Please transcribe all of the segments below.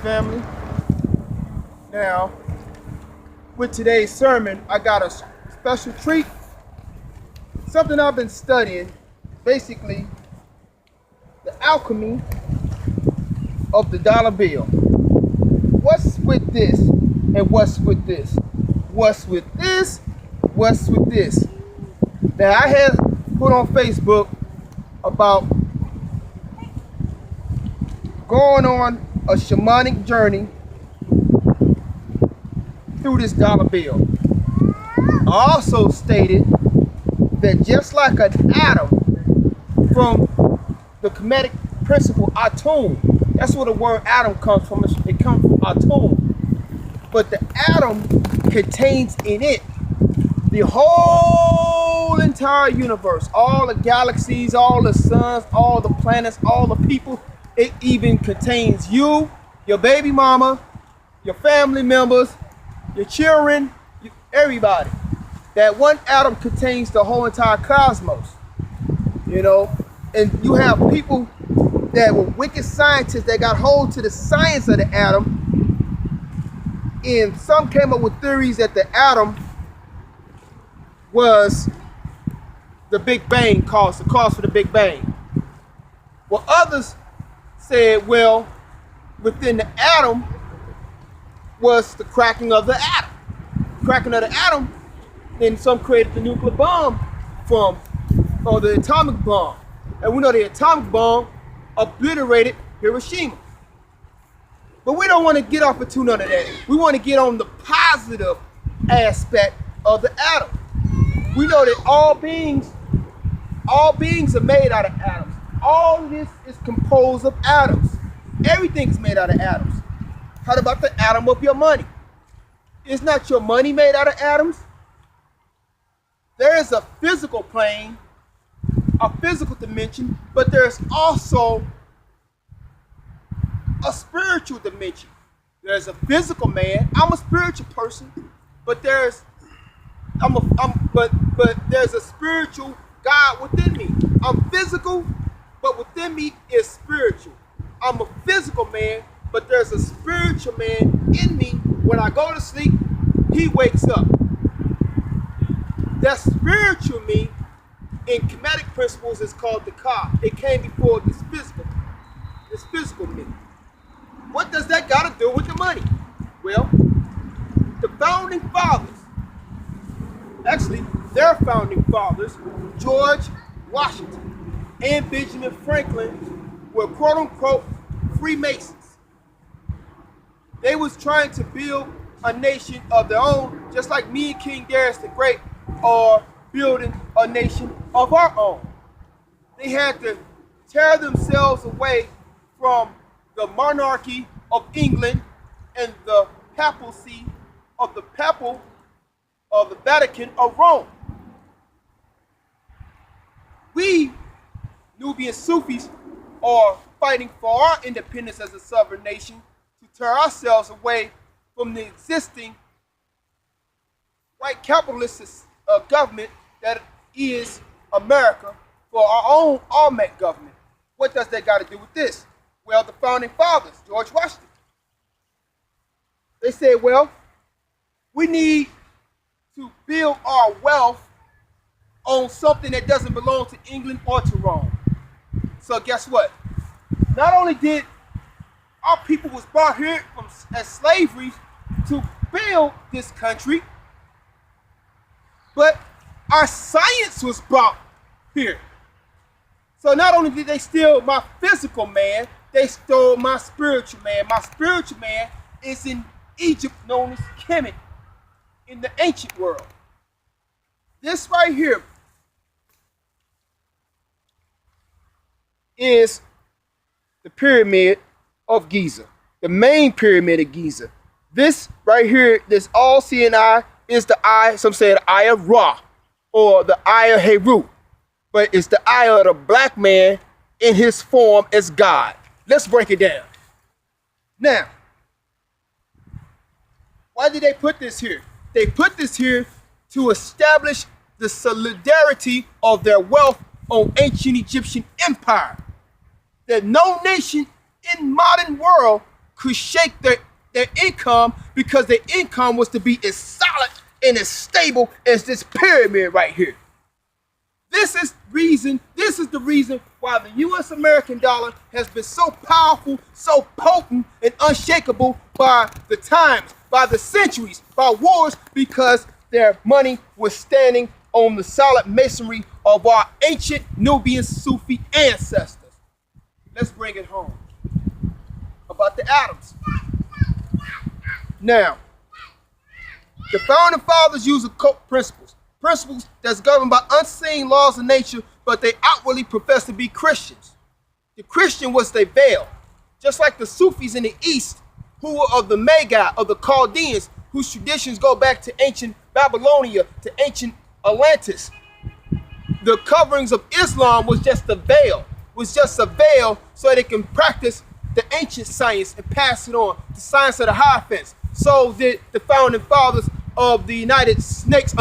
family. Now, with today's sermon, I got a special treat. Something I've been studying, basically, the alchemy of the dollar bill. What's with this and what's with this? What's with this? What's with this? Now, I had put on Facebook about going on a shamanic journey through this dollar bill. I also stated that just like an atom from the kinetic principle atom, that's where the word atom comes from. It comes from atom. But the atom contains in it the whole entire universe, all the galaxies, all the suns, all the planets, all the people. It even contains you, your baby mama, your family members, your children, everybody. That one atom contains the whole entire cosmos, you know. And you have people that were wicked scientists that got hold to the science of the atom, and some came up with theories that the atom was the Big Bang, the cause for the Big Bang. Well, others said, well, within the atom was the cracking of the atom. Cracking of the atom, then some created the nuclear bomb or the atomic bomb. And we know the atomic bomb obliterated Hiroshima. But we don't want to get off into none of that. We want to get on the positive aspect of the atom. We know that all beings are made out of atoms. All of this is composed of atoms. Everything is made out of atoms. How about the atom of your money? Is not your money made out of atoms? There is a physical plane, a physical dimension, but there's also a spiritual dimension. There's a physical man. I'm a spiritual person, but there's a spiritual God within me. I'm physical, but within me is spiritual. I'm a physical man, but there's a spiritual man in me. When I go to sleep, he wakes up. That spiritual me in kinetic principles is called the Ka. It came before this physical me. What does that got to do with the money? Well, the founding fathers, actually their founding fathers, George Washington and Benjamin Franklin, were quote unquote Freemasons. They was trying to build a nation of their own, just like me and King Darius the Great are building a nation of our own. They had to tear themselves away from the monarchy of England and the papacy of the Vatican of Rome. We, Nubian Sufis, are fighting for our independence as a sovereign nation to tear ourselves away from the existing white capitalist government that is America, for our own all-mate government. What does that got to do with this? Well, the founding fathers, George Washington, they said, well, we need to build our wealth on something that doesn't belong to England or to Rome. So guess what? Not only did our people was brought here as slavery to build this country, but our science was brought here. So not only did they steal my physical man, they stole my spiritual man. My spiritual man is in Egypt, known as Kemet, in the ancient world. This right here is the pyramid of Giza, the main pyramid of Giza. This right here, this all-seeing eye, is the eye, some say the eye of Ra, or the eye of Heru. But it's the eye of the black man in his form as God. Let's break it down. Now, why did they put this here? They put this here to establish the solidarity of their wealth on ancient Egyptian empire. That no nation in modern world could shake their income, because their income was to be as solid and as stable as this pyramid right here. This is the reason why the U.S. American dollar has been so powerful, so potent, and unshakable by the times, by the centuries, by wars, because their money was standing on the solid masonry of our ancient Nubian Sufi ancestors. Let's bring it home about the atoms. Now, the founding fathers used occult principles that's governed by unseen laws of nature, but they outwardly profess to be Christians. The Christian was their veil, just like the Sufis in the East, who were of the Magi, of the Chaldeans, whose traditions go back to ancient Babylonia, to ancient Atlantis. The coverings of Islam was just a veil, so they can practice the ancient science and pass it on, the science of the Hierophants. So did the founding fathers of the United States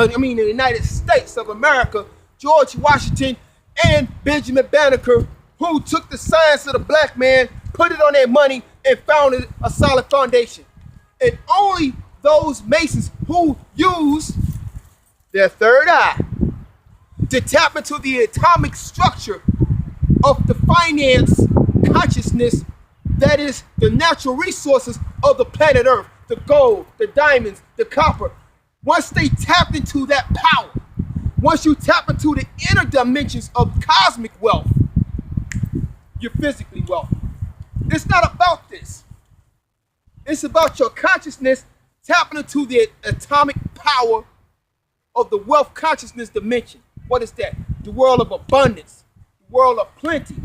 of America, George Washington and Benjamin Banneker, who took the science of the black man, put it on their money, and founded a solid foundation. And only those Masons who used their third eye to tap into the atomic structure of the finance consciousness, that is the natural resources of the planet Earth, the gold, the diamonds, the copper. Once they tapped into that power, once you tap into the inner dimensions of cosmic wealth, you're physically wealthy. It's not about this. It's about your consciousness tapping into the atomic power of the wealth consciousness dimension. What is that? The world of abundance, the world of plenty.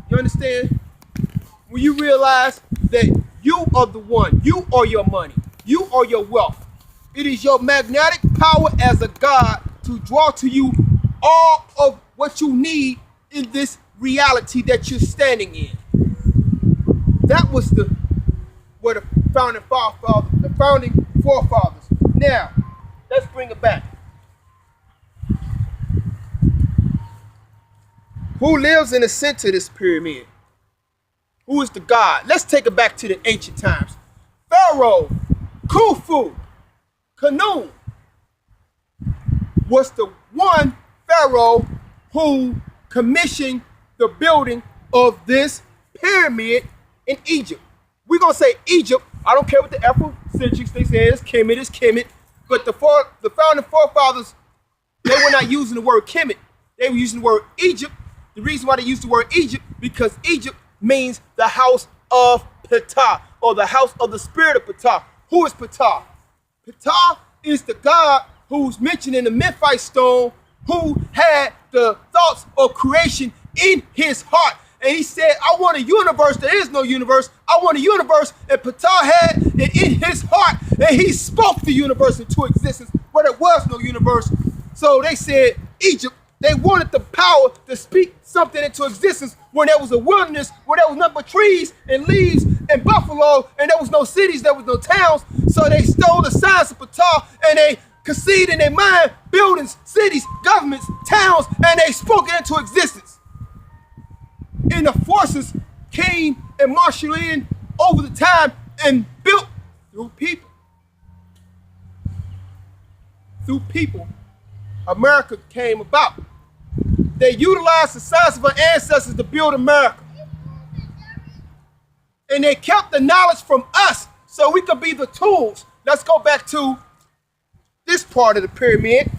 You understand? When you realize that you are the one, you are your money, you are your wealth. It is your magnetic power as a God to draw to you all of what you need in this reality that you're standing in. That was where the founding forefathers. Now, let's bring it back. Who lives in the center of this pyramid? Who is the God? Let's take it back to the ancient times. Pharaoh, Khufu, Khnum was the one pharaoh who commissioned the building of this pyramid in Egypt. We're going to say Egypt. I don't care what the Afrocentrics, they say it's Kemet. But the founding forefathers, they were not using the word Kemet. They were using the word Egypt. The reason why they used the word Egypt, because Egypt means the house of Ptah, or the house of the spirit of Ptah. Who is Ptah? Ptah is the God who's mentioned in the Memphite stone, who had the thoughts of creation in his heart. And he said, I want a universe. There is no universe. I want a universe. And Ptah had it in his heart. And he spoke the universe into existence, but there was no universe. So they said, Egypt, they wanted the power to speak something into existence when there was a wilderness, where there was nothing but trees and leaves and buffalo, and there was no cities, there was no towns. So they stole the science of Ptah, and they conceived in their mind buildings, cities, governments, towns, and they spoke it into existence. And the forces came and marshaled in over the time and built through people. Through people, America came about. They utilized the science of our ancestors to build America. And they kept the knowledge from us so we could be the tools. Let's go back to this part of the pyramid,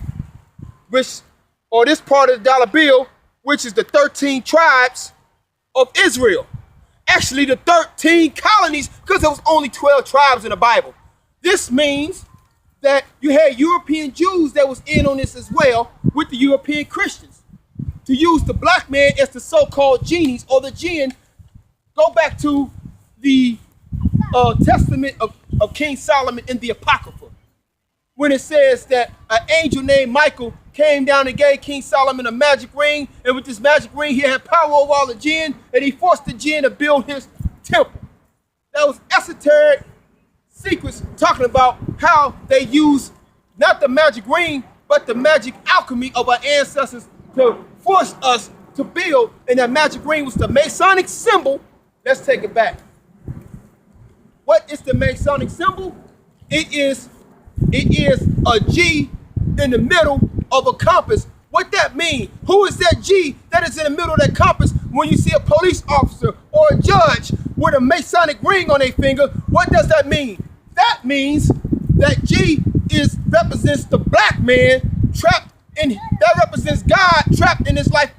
this part of the dollar bill, which is the 13 tribes of Israel. Actually, the 13 colonies, because there was only 12 tribes in the Bible. This means that you had European Jews that was in on this as well with the European Christians. To use the black man as the so-called genies or the jinn, go back to the testament of King Solomon in the Apocrypha, when it says that an angel named Michael came down and gave King Solomon a magic ring, and with this magic ring he had power over all the jinn, and he forced the jinn to build his temple. That was esoteric secrets talking about how they use not the magic ring, but the magic alchemy of our ancestors to force us to build, and that magic ring was the Masonic symbol. Let's take it back. is the Masonic symbol? It is a G in the middle of a compass. What that means? Who is that G that is in the middle of that compass when you see a police officer or a judge with a Masonic ring on their finger? What does that mean? That means that G represents the black man trapped in, that represents God trapped in his life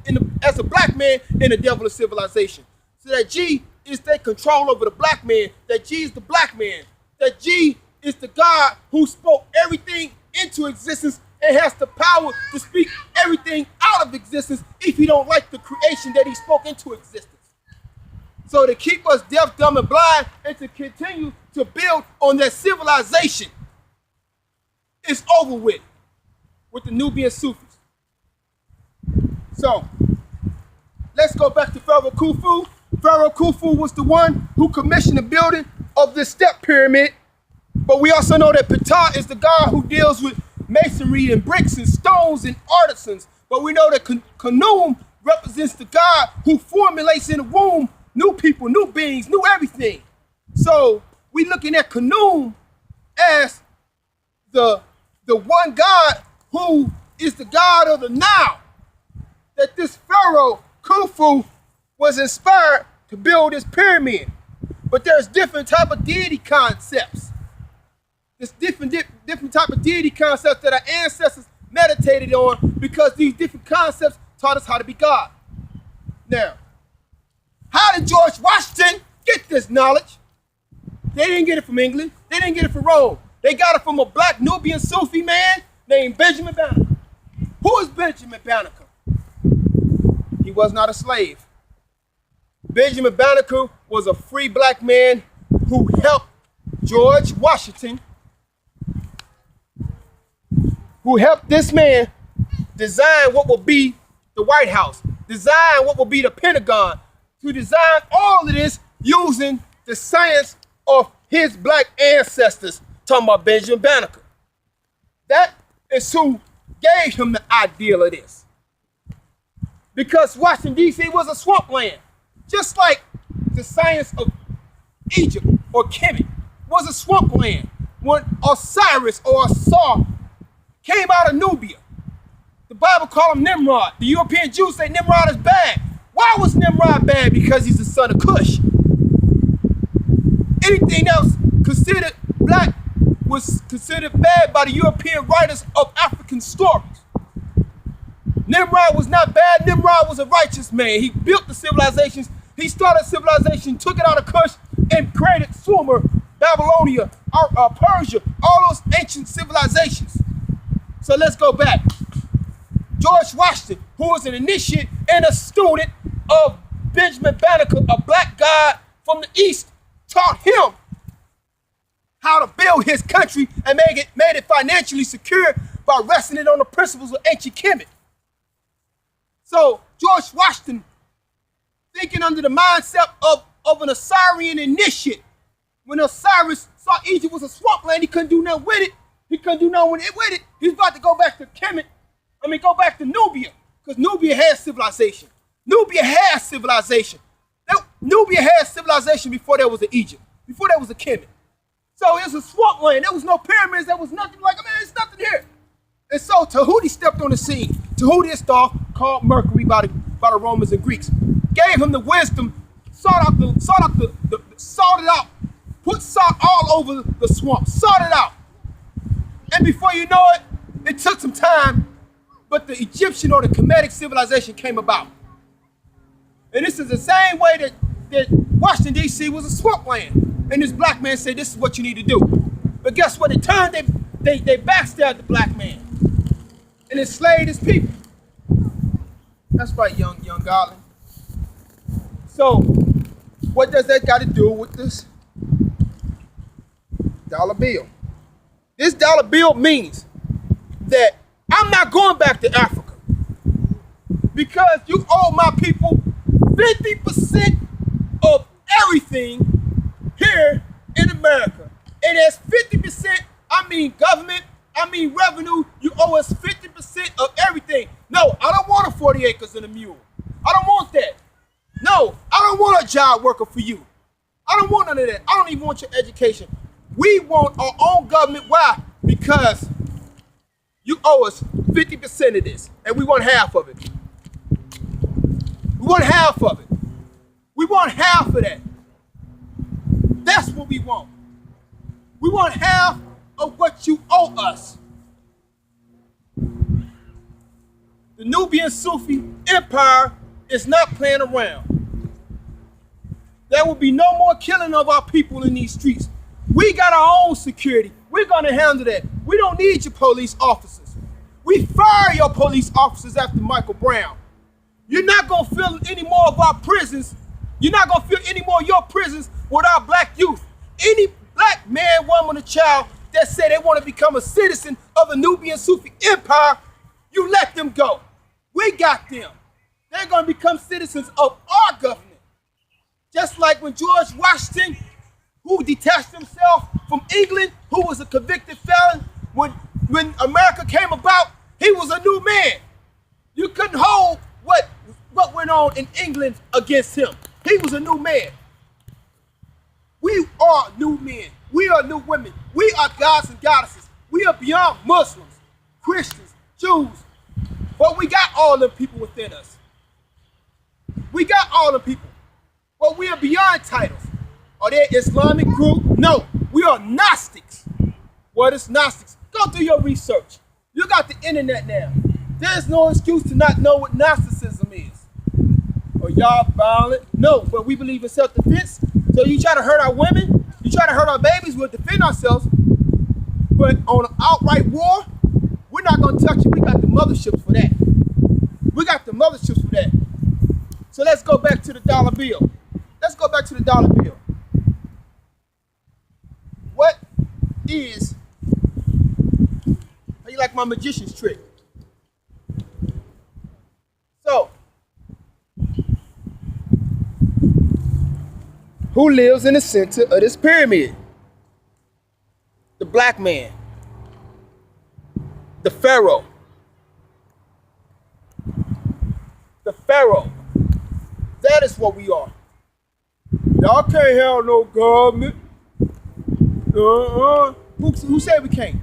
as a black man in the devil of civilization. So that G is their control over the black man. That G is the black man. That G is the God who spoke everything into existence and has the power to speak everything out of existence if he don't like the creation that he spoke into existence. So to keep us deaf, dumb, and blind, and to continue to build on that civilization, it's over with the Nubian Sufis. So let's go back to Pharaoh Khufu. Pharaoh Khufu was the one who commissioned the building of this step pyramid. But we also know that Ptah is the god who deals with masonry and bricks and stones and artisans. But we know that Khnum represents the god who formulates in the womb new people, new beings, new everything. So we're looking at Khnum as the one god who is the god of the now. That this Pharaoh Khufu was inspired to build this pyramid. But there's different type of deity concepts. There's different type of deity concepts that our ancestors meditated on because these different concepts taught us how to be God. Now, how did George Washington get this knowledge? They didn't get it from England. They didn't get it from Rome. They got it from a black Nubian Sufi man named Benjamin Banneker. Who is Benjamin Banneker? He was not a slave. Benjamin Banneker was a free black man who helped George Washington, who helped this man design what will be the White House, design what will be the Pentagon, to design all of this using the science of his black ancestors, talking about Benjamin Banneker. That is who gave him the idea of this. Because Washington, D.C. was a swampland. Just like the science of Egypt or Kemet was a swampland when Osiris or Asar came out of Nubia. The Bible called him Nimrod. The European Jews say Nimrod is bad. Why was Nimrod bad? Because he's the son of Cush. Anything else considered black was considered bad by the European writers of African stories. Nimrod was not bad. Nimrod was a righteous man. He built the civilizations. He started civilization, took it out of Cush, and created Sumer, Babylonia, Persia, all those ancient civilizations. So let's go back. George Washington, who was an initiate and a student of Benjamin Banneker, a black god from the East, taught him how to build his country and made it financially secure by resting it on the principles of ancient Kemet. So George Washington, thinking under the mindset of an Osirian initiate, when Osiris saw Egypt was a swampland, he couldn't do nothing with it. He couldn't do nothing with it. He's about to go back to Kemet. Go back to Nubia, because Nubia has civilization. Nubia has civilization. Nubia had civilization before there was an Egypt, before there was a Kemet. So it was a swampland. There was no pyramids. There was nothing like, there's nothing here. And so Tahuti stepped on the scene. Tahuti, a star called Mercury by the Romans and Greeks, gave him the wisdom, salted it out, put salt all over the swamp, salted it out. And before you know it, it took some time, but the Egyptian or the Kemetic civilization came about. And this is the same way that Washington, D.C. was a swampland. And this black man said, this is what you need to do. But guess what? They backstabbed the black man and enslaved his people. That's right, young Garland. So, what does that got to do with this dollar bill? This dollar bill means that I'm not going back to Africa because you owe my people 50% of everything here in America. And as 50%, I mean government, I mean revenue, you owe us 50% of everything. No, I don't want a 40 acres and a mule. I don't want that. No, I don't want a job worker for you. I don't want none of that. I don't even want your education. We want our own government. Why? Because you owe us 50% of this, and we want half of it. We want half of it. We want half of that. That's what we want. We want half of what you owe us. The Nubian Sufi empire is not playing around. There will be no more killing of our people in these streets. We got our own security. We're going to handle that. We don't need your police officers. We fire your police officers after Michael Brown. You're not going to fill any more of our prisons. You're not going to fill any more of your prisons with our black youth. Any black man, woman, or child that say they want to become a citizen of the Nubian Sufi empire, you let them go. We got them. They're going to become citizens of our government. Just like when George Washington, who detached himself from England, who was a convicted felon, when America came about, he was a new man. You couldn't hold what went on in England against him. He was a new man. We are new men. We are new women. We are gods and goddesses. We are beyond Muslims, Christians, Jews. But we got all the people within us. We got all the people. But we are beyond titles. Are they an Islamic group? No. We are Gnostics. What is Gnostics? Go do your research. You got the internet now. There's no excuse to not know what Gnosticism is. Or y'all violent? No, but we believe in self-defense. So you try to hurt our women, you try to hurt our babies, we'll defend ourselves. But on an outright war, we're not going to touch it. We got the motherships for that. We got the motherships for that. So let's go back to the dollar bill. Let's go back to the dollar bill. What is, how you like my magician's trick? So, who lives in the center of this pyramid? The black man. The pharaoh. The pharaoh. That is what we are. Y'all can't have no government. Who said we can't?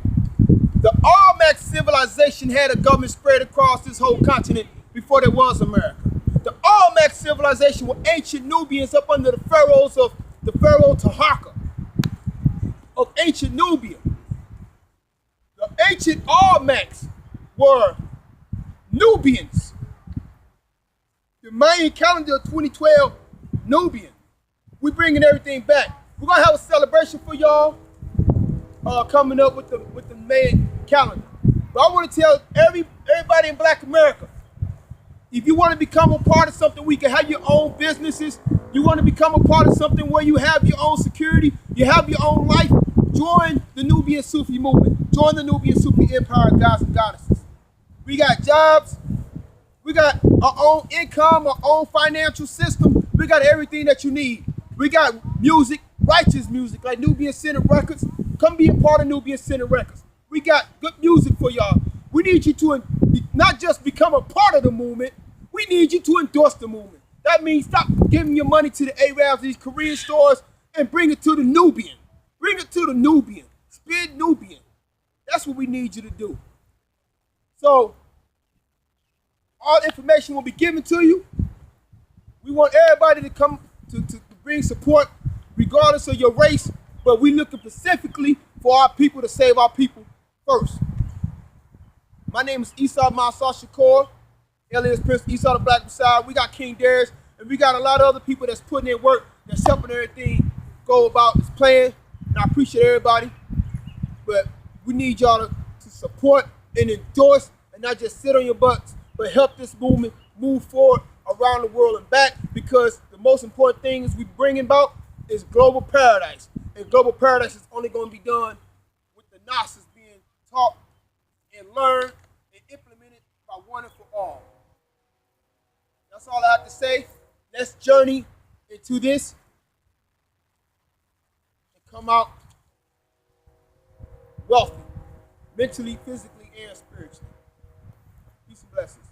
The Olmec civilization had a government spread across this whole continent before there was America. The Olmec civilization were ancient Nubians up under the pharaohs of the pharaoh Taharka of ancient Nubia. The ancient Olmecs were Nubians. The Mayan calendar of 2012, Nubian. We're bringing everything back. We're gonna have a celebration for y'all coming up with the Mayan calendar. But I want to tell everybody in Black America, if you want to become a part of something, we can have your own businesses. You want to become a part of something where you have your own security, you have your own life. Join the Nubian Sufi movement. Join the Nubian Sufi empire, gods and goddesses. We got jobs. We got our own income, our own financial system. We got everything that you need. We got music, righteous music, like Nubian Center Records. Come be a part of Nubian Center Records. We got good music for y'all. We need you to not just become a part of the movement, we need you to endorse the movement. That means stop giving your money to the Arabs, these Korean stores, and bring it to the Nubian. Bring it to the Nubian. Spin Nubian. That's what we need you to do. So, all information will be given to you. We want everybody to come to bring support regardless of your race, but we looking specifically for our people to save our people first. My name is Esau Mansour Shakur, alias Prince Esau the Black Messiah. We got King Darius, and we got a lot of other people that's putting in work, that's helping everything go about this plan. And I appreciate everybody, but we need y'all to support and endorse and not just sit on your butts, but help this movement move forward around the world and back, because the most important things we bring about is global paradise. And global paradise is only going to be done with the Gnostics being taught and learned and implemented by one and for all. That's all I have to say. Let's journey into this and come out wealthy, mentally, physically, and spiritually. Peace and blessings.